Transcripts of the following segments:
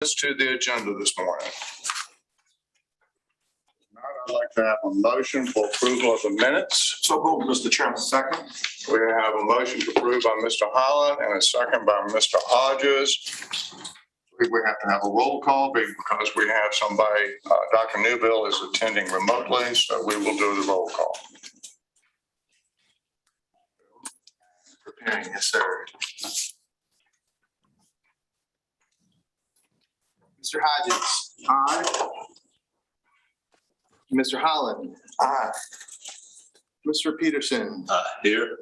To the agenda this morning. I'd like to have a motion for approval of the minutes. So moved, Mr. Chairman. Second. We have a motion to approve by Mr. Holland and a second by Mr. Hodges. We have to have a roll call because we have somebody, Dr. Newbill is attending remotely, so we will do the roll call. Preparing, yes, sir. Mr. Hodges. Aye. Mr. Holland. Aye. Mr. Peterson. Here.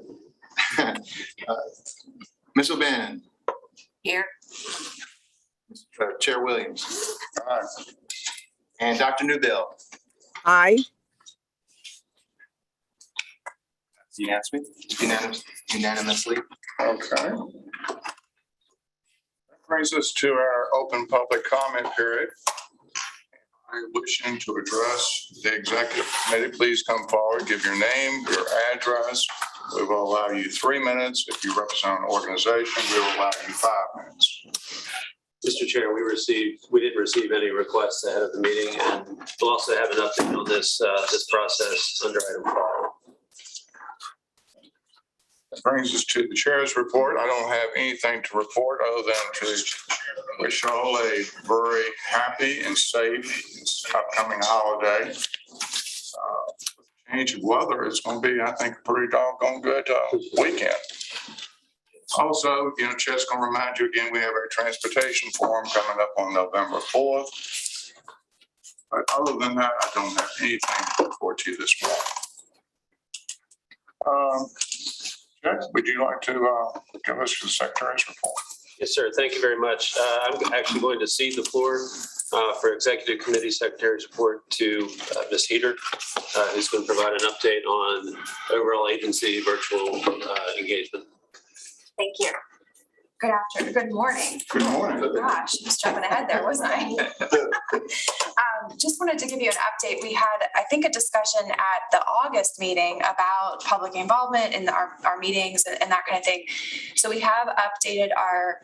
Ms. O'Bannon. Here. Chair Williams. Aye. And Dr. Newbill. Aye. Unanimously. Okay. That brings us to our open public comment period. Wishing to address the executive committee, please come forward, give your name, your address. We will allow you 3 minutes. If you represent an organization, we will allow you 5 minutes. Mr. Chair, we didn't receive any requests ahead of the meeting, and we'll also have an update on this process under item 5. That brings us to the chair's report. I don't have anything to report other than to wish all a very happy and safe upcoming holiday. Change of weather is going to be, I think, a pretty doggone good weekend. Also, Chet's going to remind you again, we have our transportation forum coming up on November 4th. But other than that, I don't have anything to report to you this morning. Chet, would you like to give us the secretary's report? Yes, sir. Thank you very much. I'm actually going to cede the floor for Executive Committee Secretary's report to Ms. Heater, who's going to provide an update on overall agency virtual engagement. Thank you. Good afternoon. Good morning. Good morning. Oh, gosh, I was jumping ahead there, wasn't I? Just wanted to give you an update. We had, I think, a discussion at the August meeting about public involvement in our meetings and that kind of thing. So we have updated our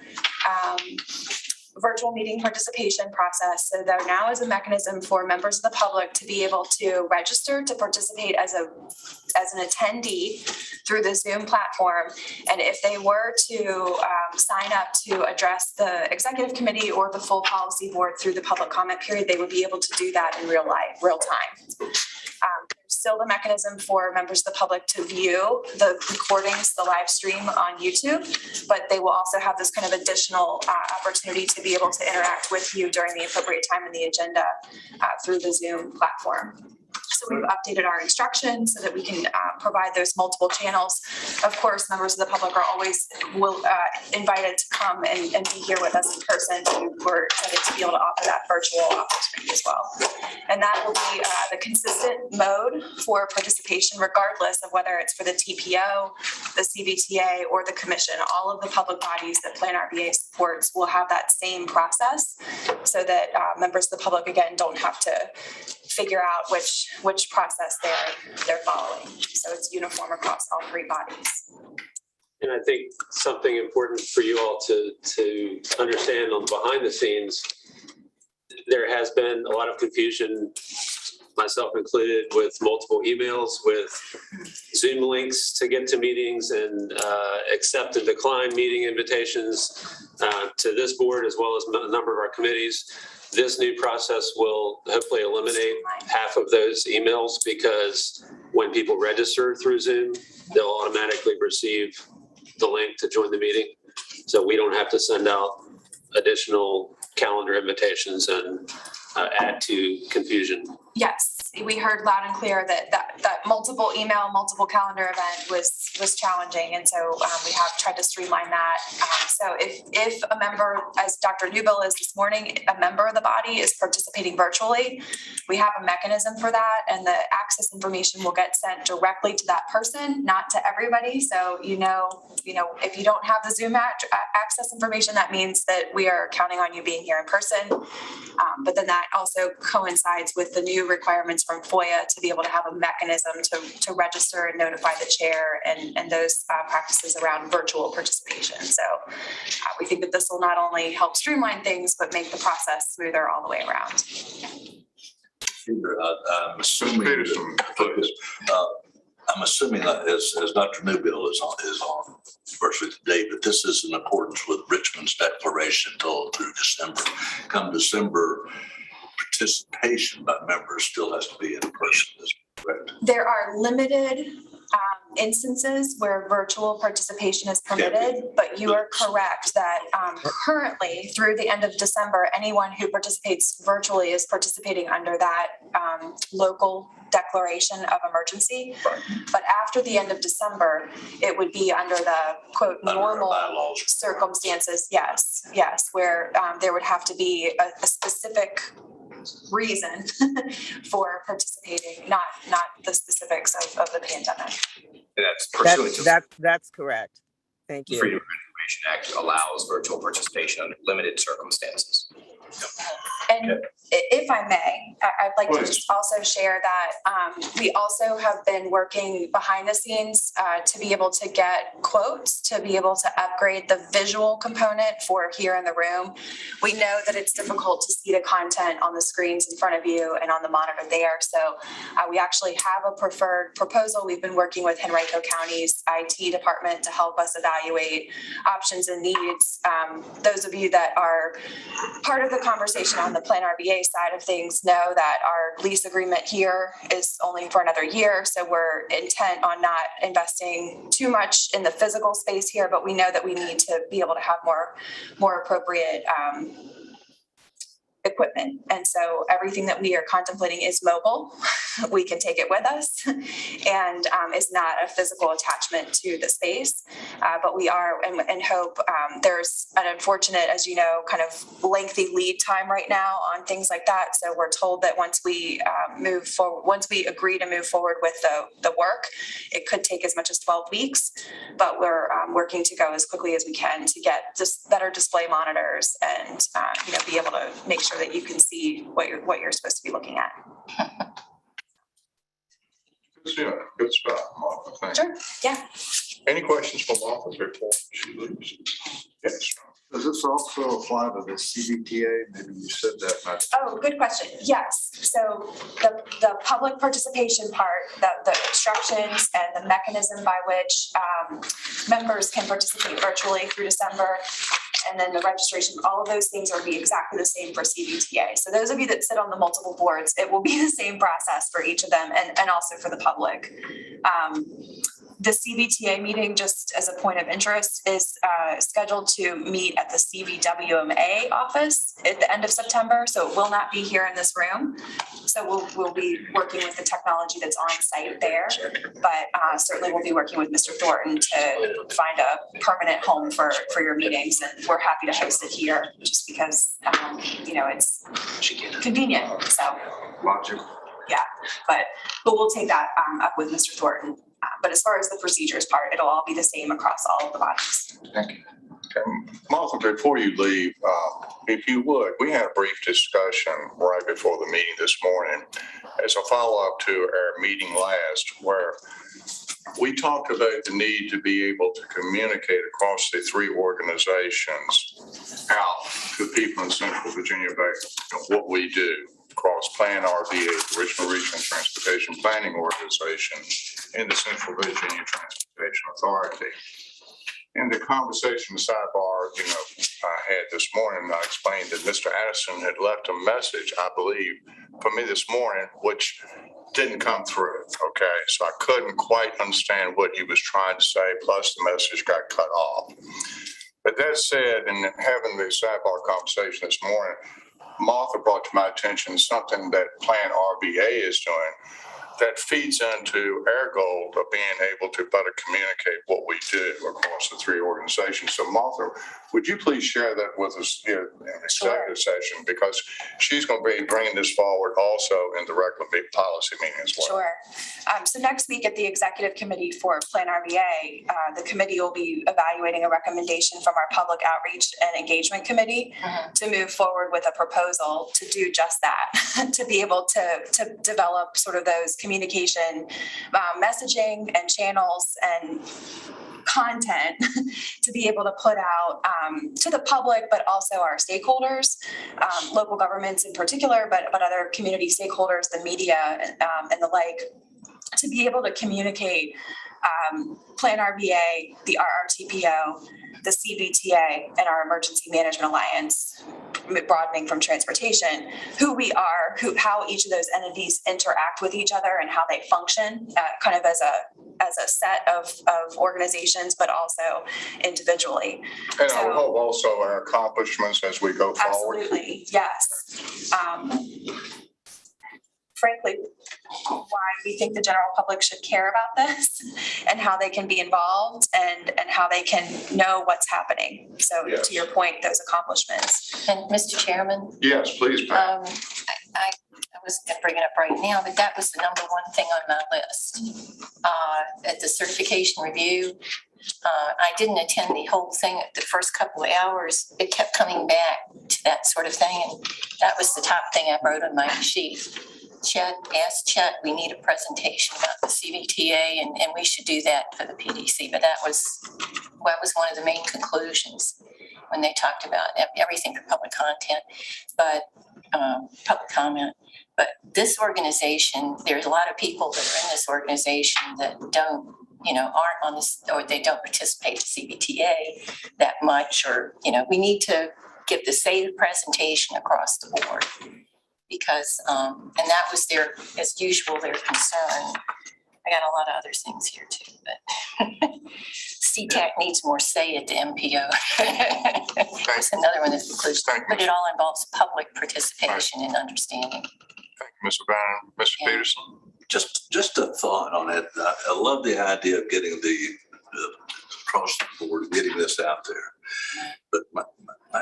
virtual meeting participation process. So there now is a mechanism for members of the public to be able to register to participate as an attendee through the Zoom platform. And if they were to sign up to address the executive committee or the full policy board through the public comment period, they would be able to do that in real time. There's still the mechanism for members of the public to view the recordings, the live stream on YouTube, but they will also have this kind of additional opportunity to be able to interact with you during the appropriate time in the agenda through the Zoom platform. So we've updated our instructions so that we can provide those multiple channels. Of course, members of the public are always invited to come and be here with us in person. We're excited to be able to offer that virtual opportunity as well. And that will be the consistent mode for participation, regardless of whether it's for the TPO, the CVTA, or the commission. All of the public bodies that Plan RBA supports will have that same process so that members of the public, again, don't have to figure out which process they're following. So it's uniform across all 3 bodies. And I think something important for you all to understand on behind the scenes, there has been a lot of confusion, myself included, with multiple emails, with Zoom links to get to meetings and accept and decline meeting invitations to this board, as well as a number of our committees. This new process will hopefully eliminate half of those emails, because when people register through Zoom, they'll automatically receive the link to join the meeting. So we don't have to send out additional calendar invitations and add to confusion. Yes, we heard loud and clear that multiple email, multiple calendar event was challenging, and so we have tried to streamline that. So if a member, as Dr. Newbill is this morning, a member of the body is participating virtually, we have a mechanism for that, and the access information will get sent directly to that person, not to everybody. So if you don't have the Zoom access information, that means that we are counting on you being here in person. But then that also coincides with the new requirements requirements from FOIA to be able to have a mechanism to register and notify the chair and those practices around virtual participation. So we think that this will not only help streamline things, but make the process smoother all the way around. I'm assuming, Peterson, please. I'm assuming that as Dr. Newbill is on virtually today, but this is in accordance with Richmond's declaration through December. Come December, participation by members still has to be in person, is correct? There are limited instances where virtual participation is permitted, but you are correct that currently through the end of December, anyone who participates virtually is participating under that local declaration of emergency. But after the end of December, it would be under the quote normal bylaws. circumstances. Yes, where there would have to be a specific reason for participating, not the specifics of the pandemic. That's pursuant to That's correct. Thank the you. Freedom of Information Act allows virtual participation under limited circumstances. And if I may, I'd like to Please. just also share that we also have been working behind the scenes to be able to get quotes, to be able to upgrade the visual component for here in the room. We know that it's difficult to see the content on the screens in front of you and on the monitor there. So we actually have a preferred proposal. We've been working with Henrico County's IT department to help us evaluate options and needs. Those of you that are part of the conversation on the Plan RBA side of things know that our lease agreement here is only for another year. So we're intent on not investing too much in the physical space here, but we know that we need to be able to have more appropriate equipment. And so everything that we are contemplating is mobile. We can take it with us and is not a physical attachment to the space. But we are and hope there's an unfortunate, as you know, kind of lengthy lead time right now on things like that. So we're told that once we move forward, once we agree to move forward with the work, it could take as much as 12 weeks. But we're working to go as quickly as we can to get just better display monitors and be able to make sure that you can see what you're supposed to be looking at. Good stuff, Martha. Thank you. Sure. Yeah. Any questions for Martha before she leaves? Yes. Does this also apply to the CBTA? Maybe you said that, but Oh, good question. Yes. So the public participation part, the instructions and the mechanism by which members can participate virtually through December, and then the registration, all of those things will be exactly the same for CBTA. So those of you that sit on the multiple boards, it will be the same process for each of them and also for the public. The CBTA meeting, just as a point of interest, is scheduled to meet at the CVWMA office at the end of September. So it will not be here in this room. So we'll be working with the technology that's on site there. But certainly we'll be working with Mr. Thornton to find a permanent home for your meetings. And we're happy to host it here just because, it's convenient. So, logical. yeah, but we'll take that up with Mr. Thornton. But as far as the procedures part, it'll all be the same across all of the bodies. Thank you. Okay, Martha, before you leave, if you would, we had a brief discussion right before the meeting this morning as a follow-up to our meeting last, where we talked about the need to be able to communicate across the three organizations out to people in Central Virginia about what we do across Plan RBA, Richmond Regional Transportation Planning Organization, and the Central Virginia Transportation Authority. In the conversation sidebar, I had this morning, I explained that Mr. Addison had left a message, I believe, for me this morning, which didn't come through. Okay, so I couldn't quite understand what he was trying to say. Plus, the message got cut off. But that said, in having the sidebar conversation this morning, Martha brought to my attention something that Plan RBA is doing that feeds into our goal of being able to better communicate what we do across the three organizations. So Martha, would you please share that with us in the executive session? Because she's going to be bringing this forward also in the regular policy meeting as well. Sure. So next week at the executive committee for Plan RVA, the committee will be evaluating a recommendation from our public outreach and engagement committee to move forward with a proposal to do just that, to be able to develop sort of those communication messaging and channels and content to be able to put out to the public, but also our stakeholders, local governments in particular, but other community stakeholders, the media and the like, to be able to communicate Plan RVA, the RRTPO, the CBTA, and our Emergency Management Alliance, broadening from transportation, who we are, how each of those entities interact with each other and how they function, kind of as a set of organizations, but also individually. And I would hope also our accomplishments as we go forward. Absolutely, yes. Frankly, why we think the general public should care about this and how they can be involved and how they can know what's happening. So Yes. to your point, those accomplishments. And Mr. Chairman, Yes, please, Pat. I wasn't going to bring it up right now, but that was the number one thing on my list. At the certification review, I didn't attend the whole thing. The first couple of hours, it kept coming back to that sort of thing. And that was the top thing I wrote on my sheet. Asked Chet, we need a presentation about the CBTA and we should do that for the PDC. But that was one of the main conclusions when they talked about everything for public content, but public comment. But this organization, there's a lot of people that are in this organization that don't, aren't on this, or they don't participate in CBTA that much, or, we need to give the same presentation across the board. Because, and that was as usual, their concern. I got a lot of other things here too, but CTAC needs more say at the MPO. That's another one that includes, but it all involves public participation and understanding. Thank you, Mr. Bannon. Mr. Yeah. Peterson? Just a thought on it. I love the idea of getting the across the board, getting this out there. But my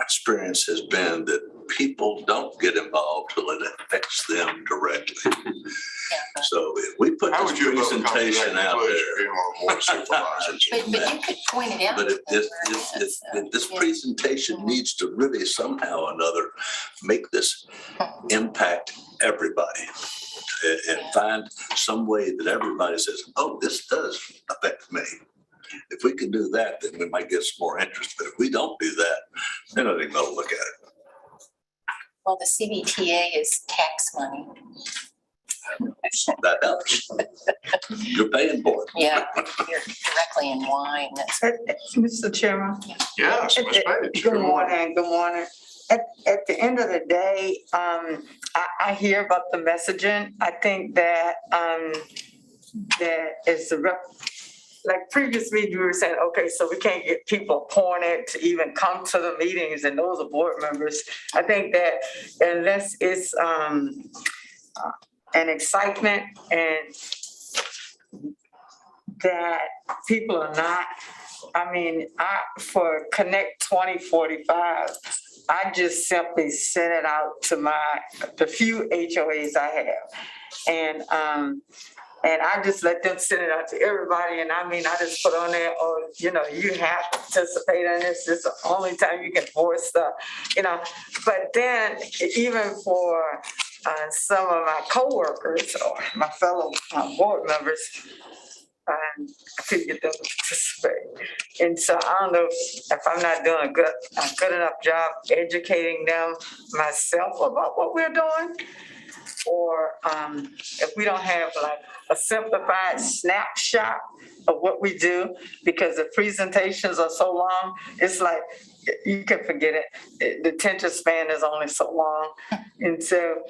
experience has been that people don't get involved till it affects them directly. Yeah. So if we put How this would you presentation out there. being on board supervisors? But you could point it out. But if this presentation needs to really somehow or another make this impact everybody and find some way that everybody says, oh, this does affect me. If we can do that, then we might get some more interest. But if we don't do that, they're not even going to look at it. Well, the CBTA is tax money. That helps. You're paying for it. Yeah, you're directly in wine. That's Mr. Chairman. Yes, Ms. Page. Good morning, good morning. At the end of the day, I hear about the messaging. I think that that is like previously you were saying, okay, so we can't get people appointed to even come to the meetings and those are board members. I think that unless it's an excitement and that people are not, for Connect 2045, I just simply sent it out to the few HOAs I have. And I just let them send it out to everybody. And I just put on there, you have to participate in this. This is the only time you can voice stuff, But then even for some of my coworkers or my fellow board members, I couldn't get them to participate. And so I don't know if I'm not doing a good enough job educating them myself about what we're doing, or if we don't have like a simplified snapshot of what we do, because the presentations are so long, it's like you can forget it. The attention span is only so long. And so,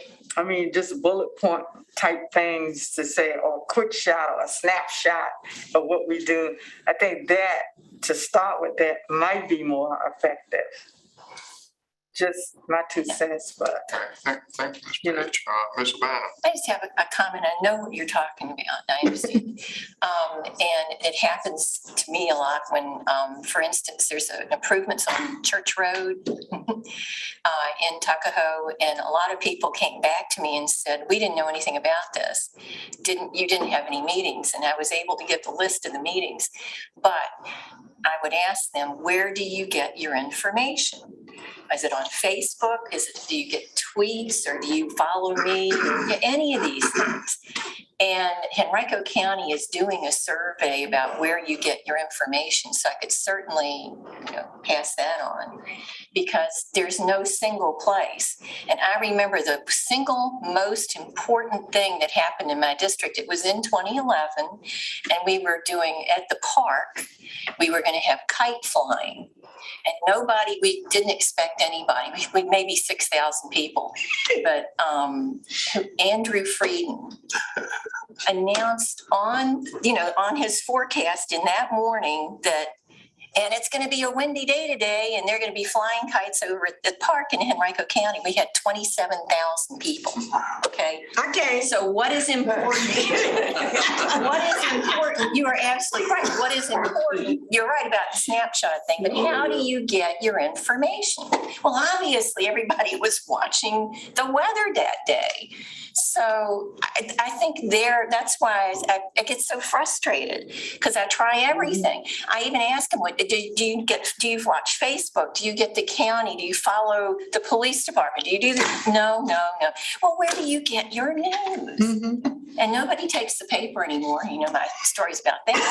just bullet point type things to say, or a quick shot or a snapshot of what we do. I think that to start with that might be more effective. just my 2 cents, but Thank you, Ms. You know. Page. Ms. Urbana. I just have a comment. I know what you're talking about. I understand. And it happens to me a lot when, for instance, there's an improvements on Church Road in Tuckahoe, and a lot of people came back to me and said, we didn't know anything about this. You didn't have any meetings, and I was able to get the list of the meetings. But I would ask them, where do you get your information? Is it on Facebook? Do you get tweets, or do you follow me? Any of these things. And Henrico County is doing a survey about where you get your information. So I could certainly, pass that on, because there's no single place. And I remember the single most important thing that happened in my district. It was in 2011, and we were doing at the park, we were going to have kite flying. And we didn't expect anybody. We maybe 6,000 people, but Andrew Frieden announced on his forecast in that morning that, and it's going to be a windy day today, and they're going to be flying kites over at the park in Henrico County. We had 27,000 people. Okay. Okay. So what is important? What is important? You are absolutely right. What is important? You're right about the snapshot thing, but how do you get your information? Well, obviously everybody was watching the weather that day. So I think that's why I get so frustrated, because I try everything. I even ask them, do you watch Facebook? Do you get the county? Do you follow the police department? Do you do this? No. Well, where do you get your news? Mm-hmm. And nobody takes the paper anymore. My stories about that.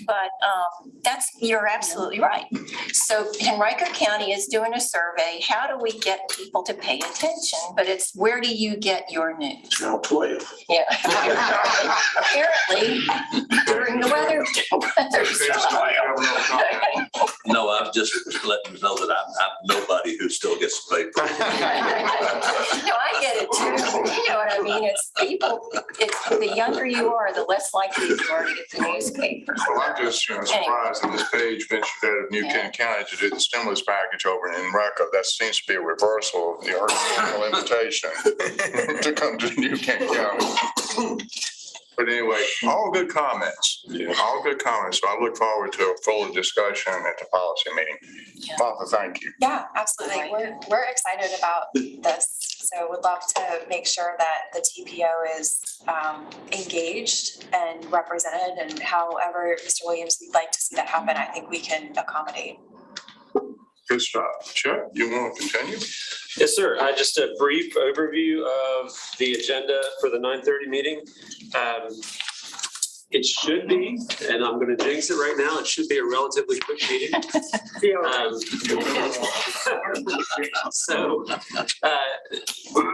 But you're absolutely right. So Henrico County is doing a survey. How do we get people to pay attention? But it's, where do you get your news? Now 12. Yeah. Apparently, during the weather No, I'm just letting you know that I'm nobody who still gets the paper. No, I get it too. You know what I mean? It's people, the younger you are, the less likely you are to get the newspaper. Well, I'm just surprised that this page ventured out of New Kent County to do the stimulus package over in Enrico. That seems to be a reversal of the original invitation to come to New Kent County. But anyway, all good comments. All good comments. So I look forward to a fuller discussion at the policy meeting. Martha, thank you. Yeah, absolutely. We're excited about this. So would love to make sure that the TPO is engaged and represented, and however Mr. Williams would like to see that happen, I think we can accommodate. Good stuff. Chet, you want to continue? Yes, sir. Just a brief overview of the agenda for the 9:30 meeting. It should be, and I'm going to jinx it right now, it should be a relatively quick meeting. So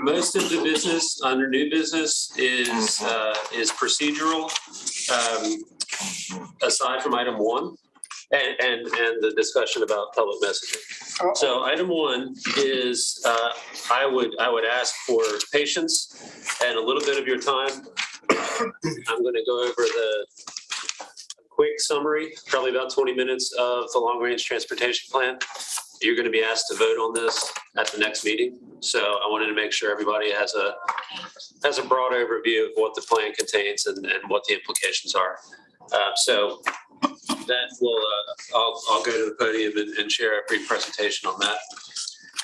most of the business under new business is procedural, aside from item 1. And the discussion about public messaging. So item 1 is I would ask for patience and a little bit of your time. I'm going to go over the quick summary, probably about 20 minutes of the long range transportation plan. You're going to be asked to vote on this at the next meeting. So I wanted to make sure everybody has a broad overview of what the plan contains and what the implications are. So that will, I'll go to the podium and share a brief presentation on that.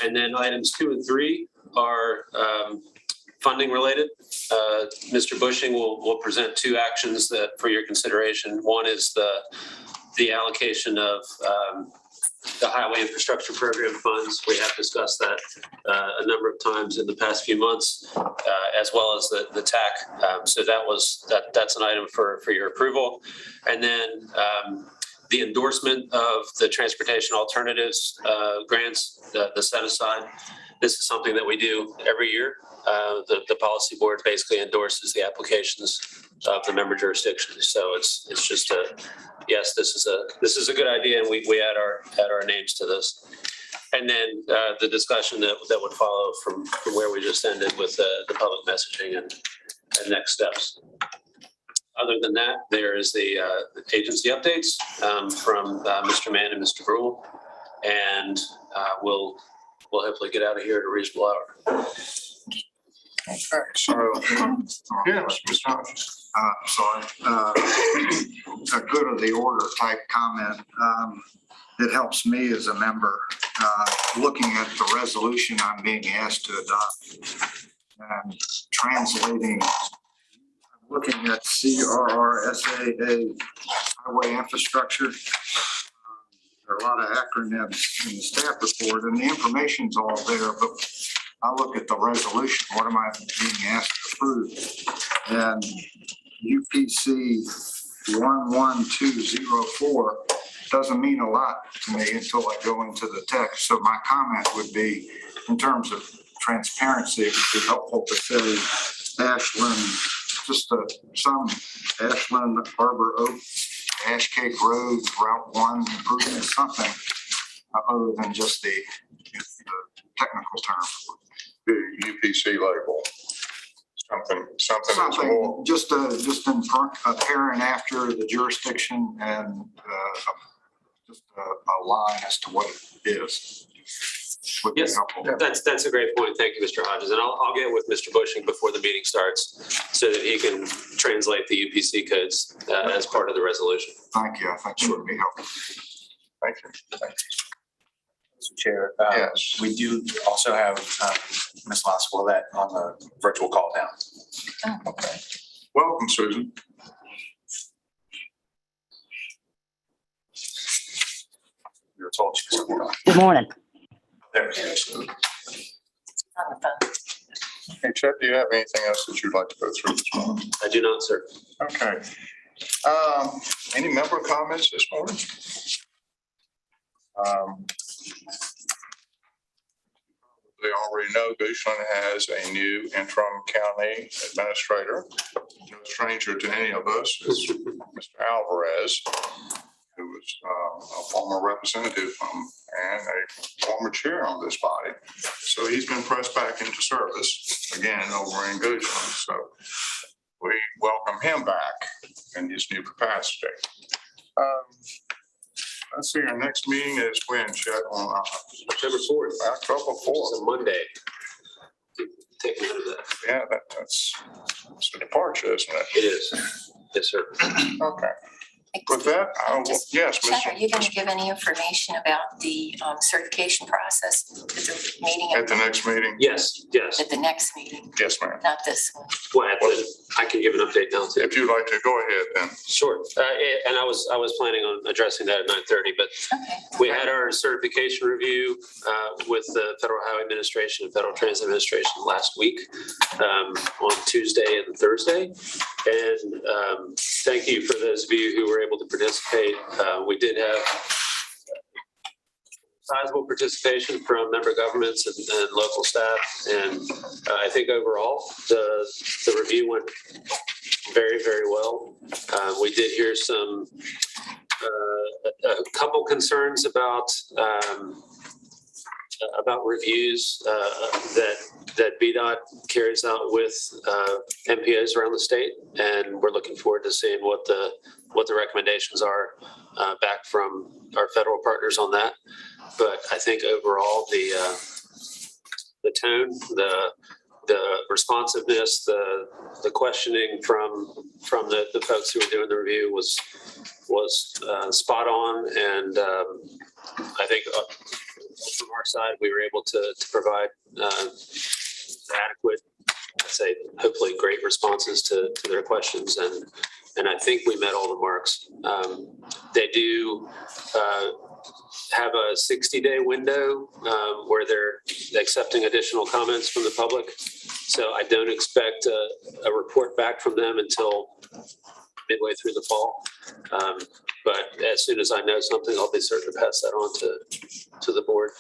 And then items 2 and 3 are funding related. Mr. Bushing will present 2 actions that for your consideration. One is the allocation of the Highway Infrastructure Program funds. We have discussed that a number of times in the past few months, as well as the TAC. So that's an item for your approval. And then the endorsement of the transportation alternatives grants, the set aside. This is something that we do every year. The policy board basically endorses the applications of the member jurisdictions. So it's just yes, this is a good idea, and we add our names to this. And then the discussion that would follow from where we just ended with the public messaging and next steps. Other than that, there is the agency updates from Mr. Mann and Mr. Brule, and we'll we'll hopefully get out of here at a reasonable hour. So, yes, Mr. Hodges. Sorry, a good of the order type comment. It helps me as a member, looking at the resolution I'm being asked to adopt and translating, looking at CRRSAA highway infrastructure. There are a lot of acronyms in the staff report and the information's all there, but I look at the resolution, what am I being asked to approve? And UPC 11204 doesn't mean a lot to me until I go into the text. So my comment would be, in terms of transparency, it would be helpful to say Ashland, just some Ashland, Arbor Oak, Ash Cake Road, Route 1 improvement, something other than just the technical term. The UPC label. Something that's more. Just in front, apparent after the jurisdiction and just a line as to what it is. Would be Yes, helpful. that's a great point. Thank you, Mr. Hodges. And I'll get with Mr. Bushing before the meeting starts so that he can translate the UPC codes as part of the resolution. Thank you. I think it would be helpful. Thank you. Mr. Chair. Yes. We do also have Ms. Lasswell on the virtual call now. Okay. Welcome, Susan. We were told she was on. Good morning. There it is. On the phone. Hey, Chet, do you have anything else that you'd like to go through this morning? I do not, sir. Okay. Any member comments this morning? They already know Goochland has a new interim county administrator. No stranger to any of us is Mr. Alvarez, who was a former representative and a former chair on this body. So he's been pressed back into service again over in Goochland. So we welcome him back in his new capacity. Let's see, our next meeting is when, Chet, on October 4th. October It's 4th. a Monday. Take note of that. Yeah, that's a departure, isn't it? It is. Yes, sir. Okay. With that, I will, Just- yes, Chet, are you going to Mr. give any information about the certification process at the meeting, At the next meeting? Yes, yes. at the next meeting, Yes, ma'am. not this one? Well, I can give an update now too. If you'd like to, go ahead then. Sure. And I was planning on addressing that at 9:30, but Okay. we had our certification review with the Federal Highway Administration and Federal Transit Administration last week on Tuesday and Thursday. And thank you for those of you who were able to participate. We did have sizable participation from member governments and local staff. And I think overall, the review went very, very well. We did hear a couple concerns about reviews that VDOT carries out with MPOs around the state, and we're looking forward to seeing what the recommendations are back from our federal partners on that. But I think overall the tone, the responsiveness, the questioning from the folks who were doing the review was spot on, and I think from our side we were able to provide adequate, I'd say, hopefully great responses to their questions, and I think we met all the marks. They do have a 60-day window where they're accepting additional comments from the public. So I don't expect a report back from them until midway through the fall. But as soon as I know something, I'll be certain to pass that on to the board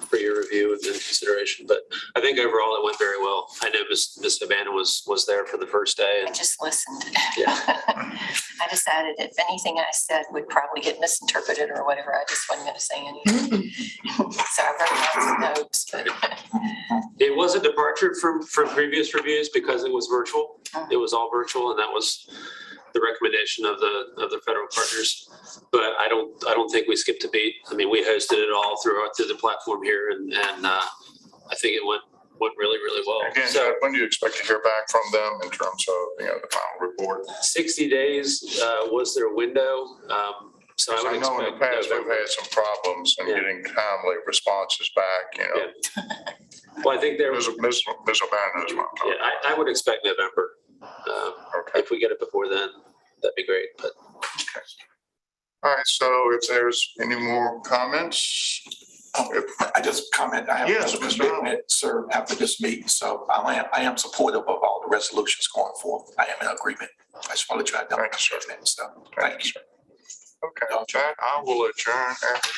for your review and consideration. But I think overall it went very well. I know Ms. Havana was there for the first day. I And just listened. Yeah. I decided if anything I said would probably get misinterpreted or whatever, I just wasn't going to say anything. So I wrote lots of notes, but it was a departure from previous reviews because it was virtual. It was all virtual, and that was the recommendation of the federal partners. But I don't think we skipped a beat. I mean, we hosted it all through the platform here, and I think it went really, really well. Again, So Chad, when do you expect to hear back from them in terms of, the final report? 60 days was their window. So I would I know in the expect past, they've November. had some problems in Yeah. getting timely responses back, Yeah. Well, I think there was, Ms. O'Bannon knows what I'm talking yeah, I would expect November. Okay. If we get it before then, that'd be great, but. All right, so if there's any more comments? I just comment, I have Yes, a Mr. commitment, sir, after this meeting, so I am supportive of all the resolutions going forth. I am in agreement. I just want to try to. Thank you, sir. So, thank you. Okay, Chad, I will adjourn after.